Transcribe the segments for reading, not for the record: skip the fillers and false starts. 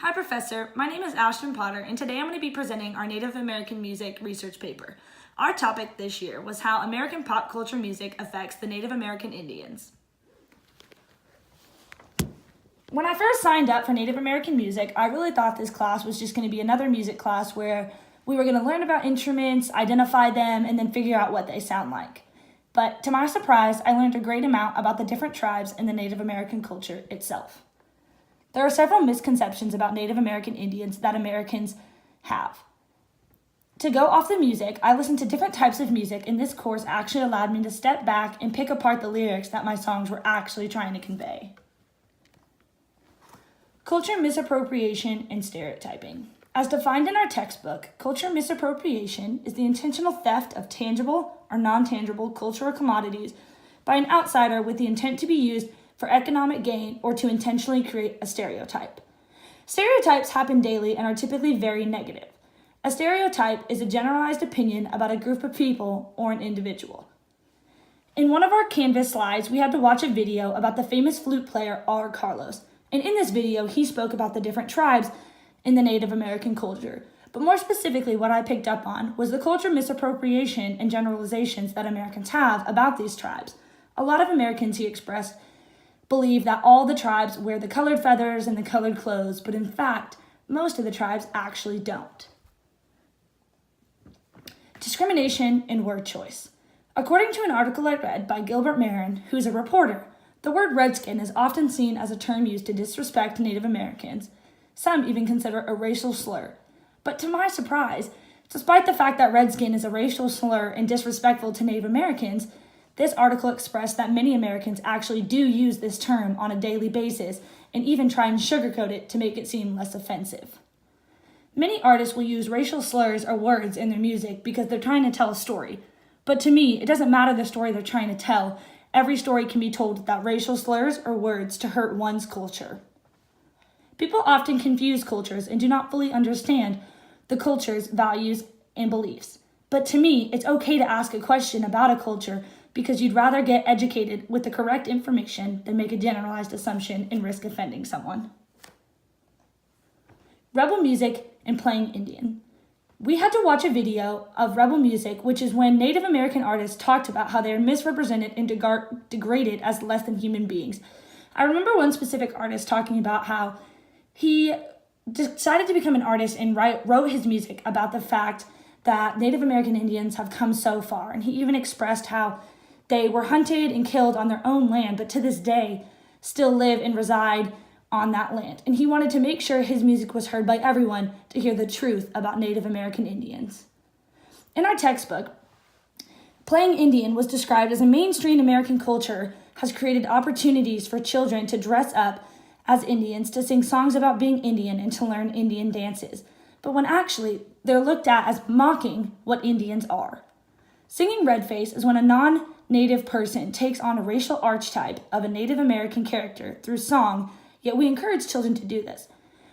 Hi, Professor. My name is Ashton Potter, and today I'm going to be presenting our Native American music research paper. Our topic this year was how American pop culture music affects the Native American Indians. When I first signed up for Native American music, I really thought this class was just going to be another music class where we were going to learn about instruments, identify them, and then figure out what they sound like. But to my surprise, I learned a great amount about the different tribes in the Native American culture itself. There are several misconceptions about Native American Indians that Americans have. To go off the music, I listened to different types of music, and this course actually allowed me to step back and pick apart the lyrics that my songs were actually trying to convey. Culture misappropriation and stereotyping. As defined in our textbook, culture misappropriation is the intentional theft of tangible or non-tangible cultural commodities by an outsider with the intent to be used for economic gain or to intentionally create a stereotype. Stereotypes happen daily and are typically very negative. A stereotype is a generalized opinion about a group of people or an individual. In one of our Canvas slides, we had to watch a video about the famous flute player R. Carlos. And in this video, he spoke about the different tribes in the Native American culture. But more specifically, what I picked up on was the culture misappropriation and generalizations that Americans have about these tribes. A lot of Americans, he expressed, believe that all the tribes wear the colored feathers and the colored clothes, but in fact, most of the tribes actually don't. Discrimination in word choice. According to an article I read by Gilbert Marin, who's a reporter, the word redskin is often seen as a term used to disrespect Native Americans. Some even consider it a racial slur. But to my surprise, despite the fact that redskin is a racial slur and disrespectful to Native Americans, this article expressed that many Americans actually do use this term on a daily basis and even try and sugarcoat it to make it seem less offensive. Many artists will use racial slurs or words in their music because they're trying to tell a story. But to me, it doesn't matter the story they're trying to tell. Every story can be told without racial slurs or words to hurt one's culture. People often confuse cultures and do not fully understand the culture's values and beliefs. But to me, it's okay to ask a question about a culture because you'd rather get educated with the correct information than make a generalized assumption and risk offending someone. Rebel music and playing Indian. We had to watch a video of rebel music, which is when Native American artists talked about how they are misrepresented and degraded as less than human beings. I remember one specific artist talking about how he decided to become an artist and wrote his music about the fact that Native American Indians have come so far. And he even expressed how they were hunted and killed on their own land, but to this day still live and reside on that land. And he wanted to make sure his music was heard by everyone to hear the truth about Native American Indians. In our textbook, playing Indian was described as a mainstream American culture has created opportunities for children to dress up as Indians, to sing songs about being Indian, and to learn Indian dances. But when actually they're looked at as mocking what Indians are. Singing Redface is when a non-native person takes on a racial archetype of a Native American character through song, yet we encourage children to do this.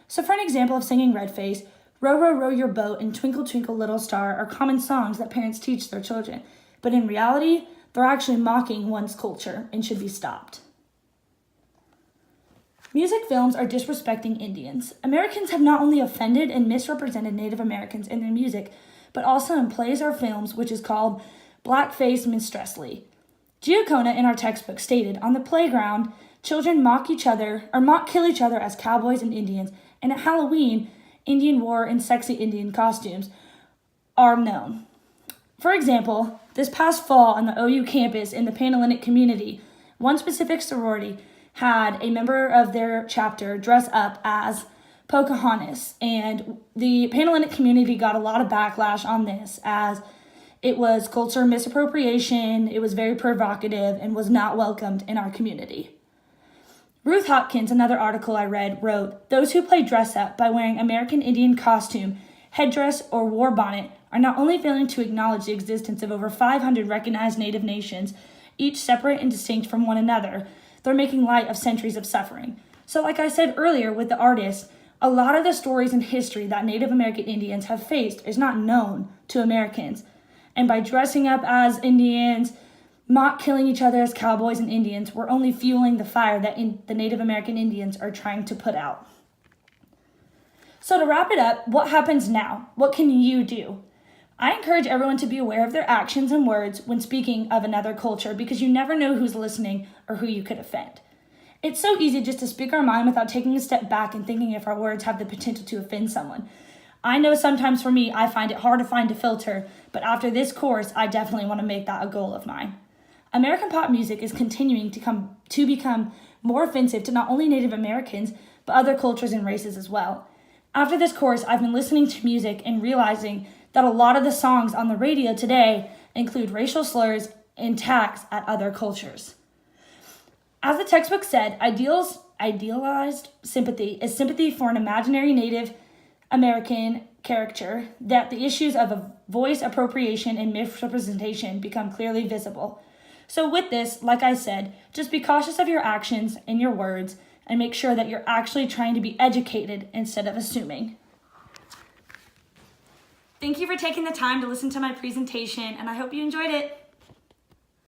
So for an example of singing Redface, Row, Row, Row Your Boat and Twinkle, Twinkle, Little Star are common songs that parents teach their children. But in reality, they're actually mocking one's culture and should be stopped. Music films are disrespecting Indians. Americans have not only offended and misrepresented Native Americans in their music, but also in plays or films, which is called blackface minstrelsy. Giacona in our textbook stated, on the playground, children mock kill each other as cowboys and Indians, and at Halloween, Indian war and sexy Indian costumes are known. For example, this past fall on the OU campus in the Panhellenic community, one specific sorority had a member of their chapter dress up as Pocahontas, and the Panhellenic community got a lot of backlash on this as it was culture misappropriation, it was very provocative, and was not welcomed in our community. Ruth Hopkins, another article I read, wrote, "Those who play dress up by wearing American Indian costume, headdress, or war bonnet are not only failing to acknowledge the existence of over 500 recognized Native nations, each separate and distinct from one another, they're making light of centuries of suffering." So like I said earlier with the artists, a lot of the stories in history that Native American Indians have faced is not known to Americans. And by dressing up as Indians, mock killing each other as cowboys and Indians, we're only fueling the fire that the Native American Indians are trying to put out. So to wrap it up, what happens now? What can you do? I encourage everyone to be aware of their actions and words when speaking of another culture because you never know who's listening or who you could offend. It's so easy just to speak our mind without taking a step back and thinking if our words have the potential to offend someone. I know sometimes for me, I find it hard to find a filter, but after this course, I definitely want to make that a goal of mine. American pop music is continuing to become more offensive to not only Native Americans, but other cultures and races as well. After this course, I've been listening to music and realizing that a lot of the songs on the radio today include racial slurs and attacks at other cultures. As the textbook said, idealized sympathy is sympathy for an imaginary Native American caricature that the issues of voice appropriation and misrepresentation become clearly visible. So with this, like I said, just be cautious of your actions and your words and make sure that you're actually trying to be educated instead of assuming. Thank you for taking the time to listen to my presentation, and I hope you enjoyed it.